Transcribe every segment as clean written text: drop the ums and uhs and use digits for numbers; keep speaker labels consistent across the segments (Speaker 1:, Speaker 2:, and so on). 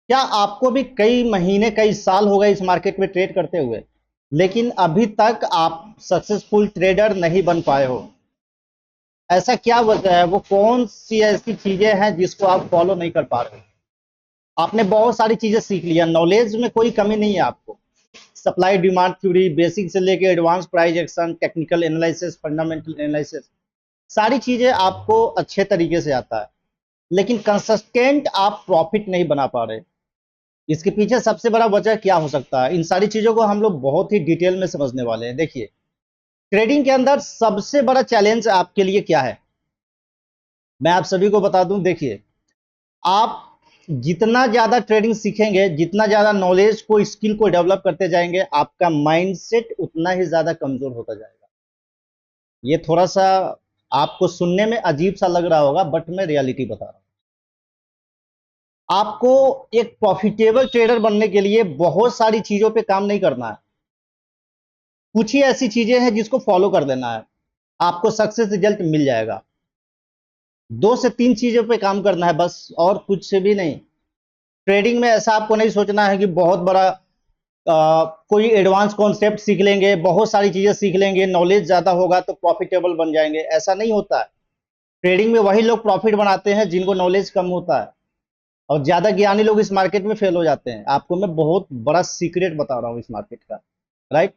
Speaker 1: क्या आपको भी कई महीने कई साल हो गए इस मार्केट में ट्रेड करते हुए, लेकिन अभी तक आप सक्सेसफुल ट्रेडर नहीं बन पाए हो? ऐसा क्या वजह है? वो कौन सी ऐसी चीजें हैं जिसको आप फॉलो नहीं कर पा रहे हो? आपने बहुत सारी चीजें सीख लिया, नॉलेज में कोई कमी नहीं है आपको। सप्लाई डिमांड थ्योरी बेसिक से लेके advance price action, technical analysis, fundamental analysis, सारी चीजें आपको अच्छे तरीके से आता है, लेकिन कंसिस्टेंट आप प्रॉफिट नहीं बना पा रहे। इसके पीछे सबसे बड़ा वजह क्या हो सकता है? इन सारी चीजों को हम लोग बहुत ही डिटेल में समझने वाले हैं। देखिए, ट्रेडिंग के अंदर सबसे बड़ा चैलेंज आपके लिए क्या है, मैं आप सभी को बता दूं। देखिए, आप जितना ज्यादा ट्रेडिंग सीखेंगे, जितना ज्यादा नॉलेज को, स्किल को डेवलप करते जाएंगे, आपका माइंडसेट उतना ही ज्यादा कमजोर होता जाएगा। ये थोड़ा सा आपको सुनने में अजीब सा लग रहा होगा, बट मैं रियलिटी बता रहा हूं। आपको एक प्रॉफिटेबल ट्रेडर बनने के लिए बहुत सारी चीजों पे काम नहीं करना है। कुछ ही ऐसी चीजें हैं जिसको फॉलो कर लेना है, आपको सक्सेस रिजल्ट मिल जाएगा। 2 से 3 चीजों पे काम करना है बस, और कुछ भी नहीं। ट्रेडिंग में ऐसा आपको नहीं सोचना है कि बहुत बड़ा कोई एडवांस कॉन्सेप्ट सीख लेंगे, बहुत सारी चीजें सीख लेंगे, नॉलेज ज्यादा होगा तो प्रॉफिटेबल बन जाएंगे। ऐसा नहीं होता है। ट्रेडिंग में वही लोग प्रॉफिट बनाते हैं जिनको नॉलेज कम होता है, और ज्यादा ज्ञानी लोग इस मार्केट में फेल हो जाते हैं। आपको मैं बहुत बड़ा सीक्रेट बता रहा हूं इस मार्केट का। राइट?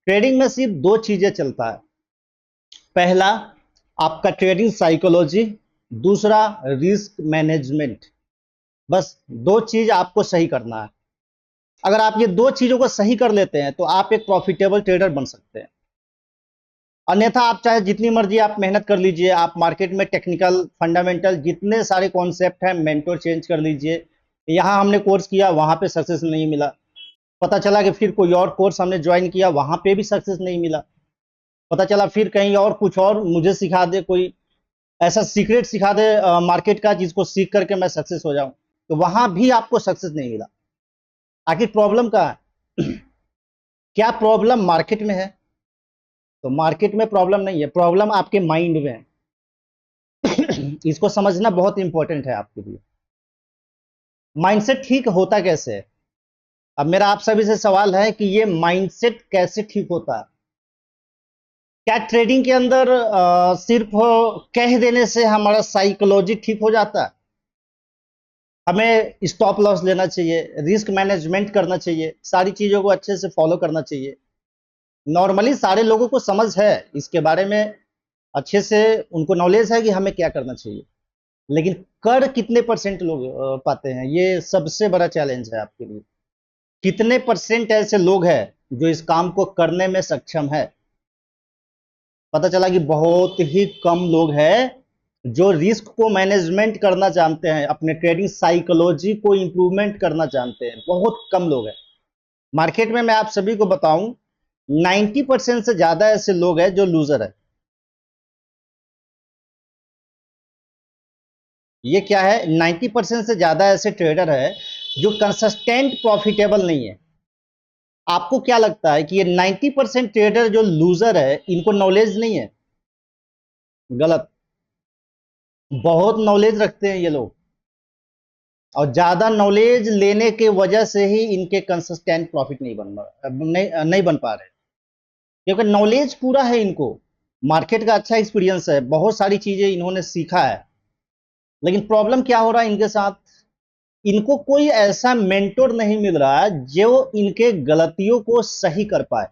Speaker 1: ट्रेडिंग में सिर्फ 2 चीजें चलता है। पहला, आपका ट्रेडिंग साइकोलॉजी, दूसरा रिस्क मैनेजमेंट। बस 2 चीज आपको सही करना है। अगर आप ये 2 चीजों को सही कर लेते हैं तो आप एक प्रॉफिटेबल ट्रेडर बन सकते हैं। अन्यथा आप चाहे जितनी मर्जी आप मेहनत कर लीजिए, आप मार्केट में टेक्निकल फंडामेंटल जितने सारे कॉन्सेप्ट हैं, मेंटोर चेंज कर लीजिए। यहां हमने कोर्स किया, वहां पे सक्सेस नहीं मिला, पता चला कि फिर कोई और कोर्स हमने ज्वाइन किया, वहां पे भी सक्सेस नहीं मिला, पता चला फिर कहीं और कुछ और मुझे सिखा दे, कोई ऐसा सीक्रेट सिखा दे मार्केट का जिसको सीख करके मैं सक्सेस हो जाऊं, तो वहां भी आपको सक्सेस नहीं मिला। आखिर प्रॉब्लम कहाँ है? क्या प्रॉब्लम मार्केट में है? तो मार्केट में प्रॉब्लम नहीं है, प्रॉब्लम आपके माइंड में है। इसको समझना बहुत इंपॉर्टेंट है आपके लिए। माइंडसेट ठीक होता कैसे है? अब मेरा आप सभी से सवाल है कि ये माइंडसेट कैसे ठीक होता है? क्या ट्रेडिंग के अंदर सिर्फ कह देने से हमारा साइकोलॉजी ठीक हो जाता है? हमें स्टॉप लॉस लेना चाहिए, रिस्क मैनेजमेंट करना चाहिए, सारी चीजों को अच्छे से फॉलो करना चाहिए। नॉर्मली सारे लोगों को समझ है इसके बारे में, अच्छे से उनको नॉलेज है कि हमें क्या करना चाहिए, लेकिन कर कितने परसेंट लोग पाते हैं? ये सबसे बड़ा चैलेंज है आपके लिए। कितने परसेंट ऐसे लोग हैं जो इस काम को करने में सक्षम है? पता चला कि बहुत ही कम लोग हैं जो रिस्क को मैनेजमेंट करना जानते हैं, अपने ट्रेडिंग साइकोलॉजी को इंप्रूवमेंट करना जानते हैं। बहुत कम लोग हैं मार्केट में। मैं आप सभी को बताऊं, 90% से ज्यादा ऐसे लोग हैं जो लूजर है। ये क्या है? 90% से ज्यादा ऐसे ट्रेडर है जो कंसिस्टेंट प्रॉफिटेबल नहीं है। आपको क्या लगता है कि ये 90% ट्रेडर जो लूजर है, इनको नॉलेज नहीं है? गलत। बहुत नॉलेज रखते हैं ये लोग, और ज्यादा नॉलेज लेने के वजह से ही इनके कंसिस्टेंट प्रॉफिट नहीं बन पा रहे, क्योंकि नॉलेज पूरा है इनको, मार्केट का अच्छा एक्सपीरियंस है, बहुत सारी चीजें इन्होंने सीखा है। लेकिन प्रॉब्लम क्या हो रहा है इनके साथ? इनको कोई ऐसा मेंटोर नहीं मिल रहा है जो इनके गलतियों को सही कर पाए,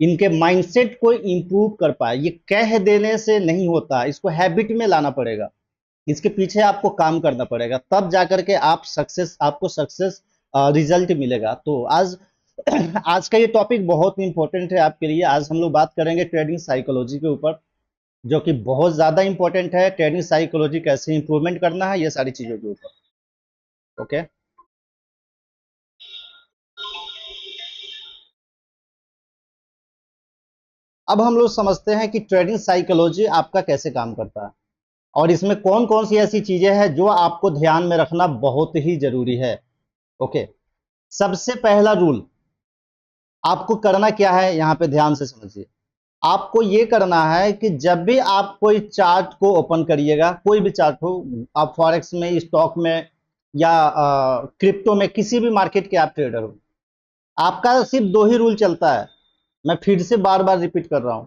Speaker 1: इनके माइंडसेट को इंप्रूव कर पाए। ये कह देने से नहीं होता, इसको हैबिट में लाना पड़ेगा। इसके पीछे आपको काम करना पड़ेगा, तब जाकर के आपको सक्सेस रिजल्ट मिलेगा। तो आज आज का ये टॉपिक बहुत इंपॉर्टेंट है आपके लिए। आज हम लोग बात करेंगे ट्रेडिंग साइकोलॉजी के ऊपर, जो कि बहुत ज्यादा इंपॉर्टेंट है। ट्रेडिंग साइकोलॉजी कैसे इंप्रूवमेंट करना है, ये सारी चीजों के ऊपर। ओके। अब हम लोग समझते हैं कि ट्रेडिंग साइकोलॉजी आपका कैसे काम करता है, और इसमें कौन कौन सी ऐसी चीजें हैं जो आपको ध्यान में रखना बहुत ही जरूरी है। ओके। सबसे पहला रूल आपको करना क्या है, यहां पे ध्यान से समझिए। आपको ये करना है कि जब भी आप कोई चार्ट को ओपन करिएगा, कोई भी चार्ट हो, आप फॉरेक्स में, स्टॉक में, या क्रिप्टो में, किसी भी मार्केट के आप ट्रेडर हो, आपका सिर्फ दो ही रूल चलता है। मैं फिर से बार बार रिपीट कर रहा हूं।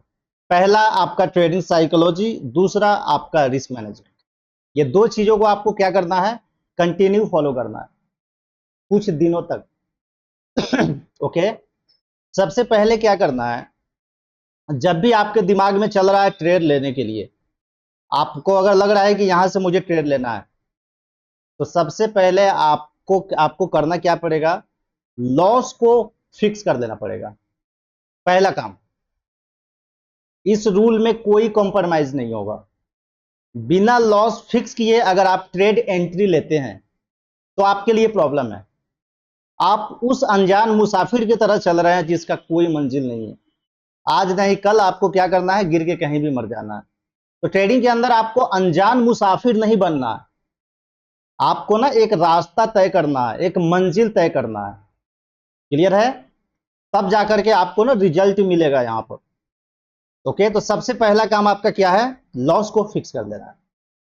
Speaker 1: पहला आपका ट्रेडिंग साइकोलॉजी, दूसरा आपका रिस्क मैनेजमेंट। ये दो चीजों को आपको क्या करना है, कंटिन्यू फॉलो करना है कुछ दिनों तक। ओके। सबसे पहले क्या करना है, जब भी आपके दिमाग में चल रहा है ट्रेड लेने के लिए, आपको अगर लग रहा है कि यहां से मुझे ट्रेड लेना है, तो सबसे पहले आपको आपको करना क्या पड़ेगा, लॉस को फिक्स कर देना पड़ेगा। पहला काम, इस रूल में कोई कॉम्प्रोमाइज नहीं होगा। बिना लॉस फिक्स किए अगर आप ट्रेड एंट्री लेते हैं तो आपके लिए प्रॉब्लम है। आप उस अनजान मुसाफिर की तरह चल रहे हैं जिसका कोई मंजिल नहीं है। आज नहीं कल आपको क्या करना है, गिर के कहीं भी मर जाना है। तो ट्रेडिंग के अंदर आपको अनजान मुसाफिर नहीं बनना है। आपको ना एक रास्ता तय करना है, एक मंजिल तय करना है। क्लियर है? तब जाकर के आपको ना रिजल्ट मिलेगा यहां पर। ओके, तो सबसे पहला काम आपका क्या है, लॉस को फिक्स कर देना है।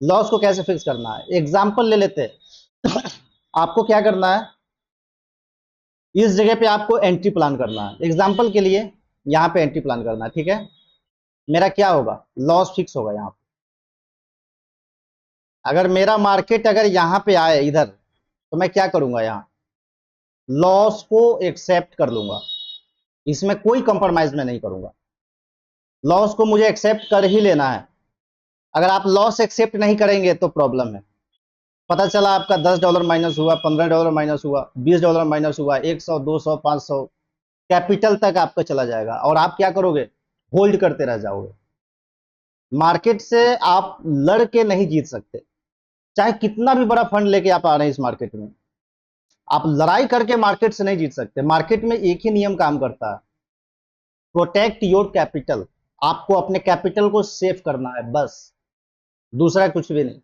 Speaker 1: लॉस को कैसे फिक्स करना है, एग्जांपल ले लेते हैं। आपको क्या करना है, इस जगह पे आपको एंट्री प्लान करना है। एग्जांपल के लिए यहां पे एंट्री प्लान करना है, ठीक है। मेरा क्या होगा, लॉस फिक्स होगा यहां पे। अगर मेरा मार्केट अगर यहां पे आए इधर, तो मैं क्या करूंगा, यहां लॉस को एक्सेप्ट कर लूंगा। इसमें कोई कंप्रोमाइज में नहीं करूंगा। लॉस को मुझे एक्सेप्ट कर ही लेना है। अगर आप लॉस एक्सेप्ट नहीं करेंगे तो प्रॉब्लम है। पता चला आपका $10 माइनस हुआ, $15 माइनस हुआ, $20 माइनस हुआ, 100, 200, 500 कैपिटल तक आपका चला जाएगा और आप क्या करोगे, होल्ड करते रह जाओगे। मार्केट से आप लड़ के नहीं जीत सकते, चाहे कितना भी बड़ा फंड लेके आप आ रहे हैं इस मार्केट में, आप लड़ाई करके मार्केट से नहीं जीत सकते। मार्केट में एक ही नियम काम करता है, प्रोटेक्ट योर कैपिटल। आपको अपने कैपिटल को सेव करना है, बस, दूसरा कुछ भी नहीं।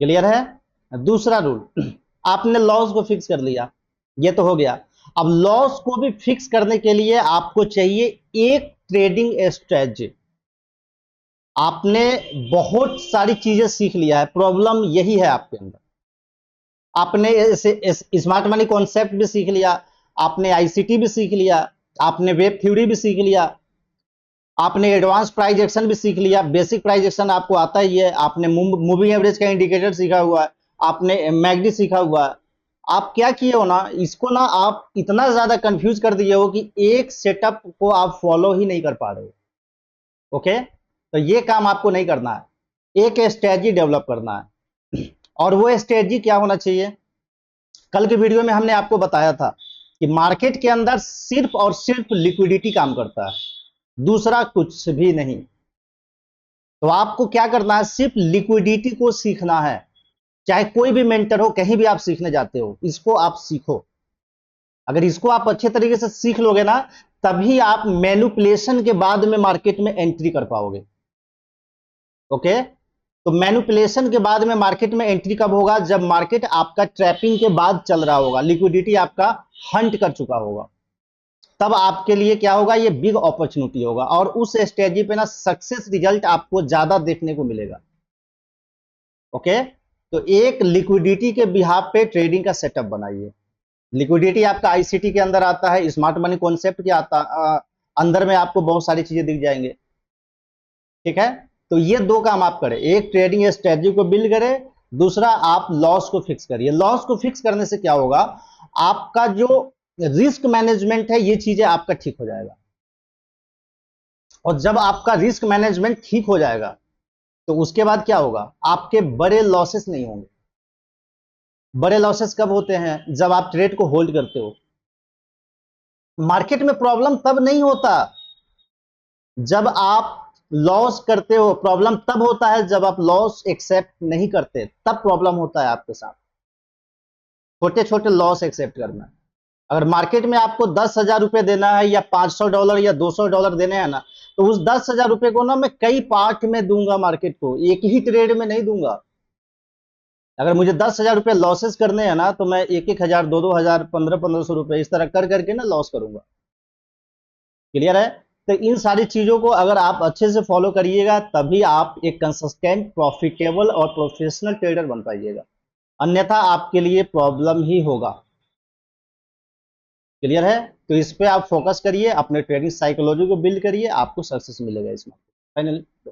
Speaker 1: क्लियर है? दूसरा रूल, आपने लॉस को फिक्स कर लिया, ये तो हो गया। अब लॉस को भी फिक्स करने के लिए आपको चाहिए एक ट्रेडिंग स्ट्रेटजी। आपने बहुत सारी चीजें सीख लिया है, प्रॉब्लम यही है आपके अंदर। आपने स्मार्ट मनी कॉन्सेप्ट भी सीख लिया, आपने आईसीटी भी सीख लिया, आपने वेब थ्योरी भी सीख लिया, आपने एडवांस प्राइस एक्शन भी सीख लिया। बेसिक प्राइस एक्शन आपको आता ही है, आपने मूविंग एवरेज का इंडिकेटर सीखा हुआ है, आपने मैगडी सीखा हुआ है। आप क्या किए हो ना, इसको ना आप इतना ज्यादा कंफ्यूज कर दिए हो कि एक सेटअप को आप फॉलो ही नहीं कर पा रहे हो। ओके, तो ये काम आपको नहीं करना है, एक स्ट्रेटजी डेवलप करना है। और वो स्ट्रेटजी क्या होना चाहिए, कल के वीडियो में हमने आपको बताया था कि मार्केट के अंदर सिर्फ और सिर्फ लिक्विडिटी काम करता है, दूसरा कुछ भी नहीं। तो आपको क्या करना है, सिर्फ लिक्विडिटी को सीखना है। चाहे कोई भी मेंटर हो, कहीं भी आप सीखने जाते हो, इसको आप सीखो। अगर इसको आप अच्छे तरीके से सीख लोगे ना, तभी आप मैनिपुलेशन के बाद में मार्केट में एंट्री कर पाओगे। ओके, तो मैनिपुलेशन के बाद में मार्केट में एंट्री कब होगा, जब मार्केट आपका ट्रैपिंग के बाद चल रहा होगा, लिक्विडिटी आपका हंट कर चुका होगा, तब आपके लिए क्या होगा, ये बिग अपॉर्चुनिटी होगा और उस स्ट्रेटजी पे ना सक्सेस रिजल्ट आपको ज्यादा देखने को मिलेगा। ओके, तो एक लिक्विडिटी के बिहाफ पे ट्रेडिंग का सेटअप बनाइए। लिक्विडिटी आपका आईसीटी के अंदर आता है, स्मार्ट मनी कॉन्सेप्ट के अंदर में आपको बहुत सारी चीजें दिख जाएंगे। ठीक है, तो ये दो काम आप करें, एक ट्रेडिंग स्ट्रेटजी को बिल्ड करें, दूसरा आप लॉस को फिक्स करिए। लॉस को फिक्स करने से क्या होगा, आपका जो रिस्क मैनेजमेंट है, ये चीजें आपका ठीक हो जाएगा। और जब आपका रिस्क मैनेजमेंट ठीक हो जाएगा तो उसके बाद क्या होगा, आपके बड़े लॉसेस नहीं होंगे। बड़े लॉसेस कब होते हैं, जब आप ट्रेड को होल्ड करते हो। मार्केट में प्रॉब्लम तब नहीं होता जब आप लॉस करते हो, प्रॉब्लम तब होता है जब आप लॉस एक्सेप्ट नहीं करते, तब प्रॉब्लम होता है आपके साथ। छोटे छोटे लॉस एक्सेप्ट करना। अगर मार्केट में आपको $10,000 देना है या $500 या $200 देने हैं ना, तो उस $10,000 को ना मैं कई पार्ट में दूंगा, मार्केट को एक ही ट्रेड में नहीं दूंगा। अगर मुझे $10,000 लॉसेस करने हैं ना, तो मैं 1,000, 2,000, 1,500 रुपए इस तरह कर करके ना लॉस करूंगा। क्लियर है? तो इन सारी चीजों को अगर आप अच्छे से फॉलो करिएगा, तभी आप एक कंसिस्टेंट, प्रॉफिटेबल और प्रोफेशनल ट्रेडर बन पाइएगा। अन्यथा आपके लिए प्रॉब्लम ही होगा। क्लियर है? तो इस पे आप फोकस करिए, अपने ट्रेडिंग साइकोलॉजी को बिल्ड करिए, आपको सक्सेस मिलेगा इसमें फाइनली।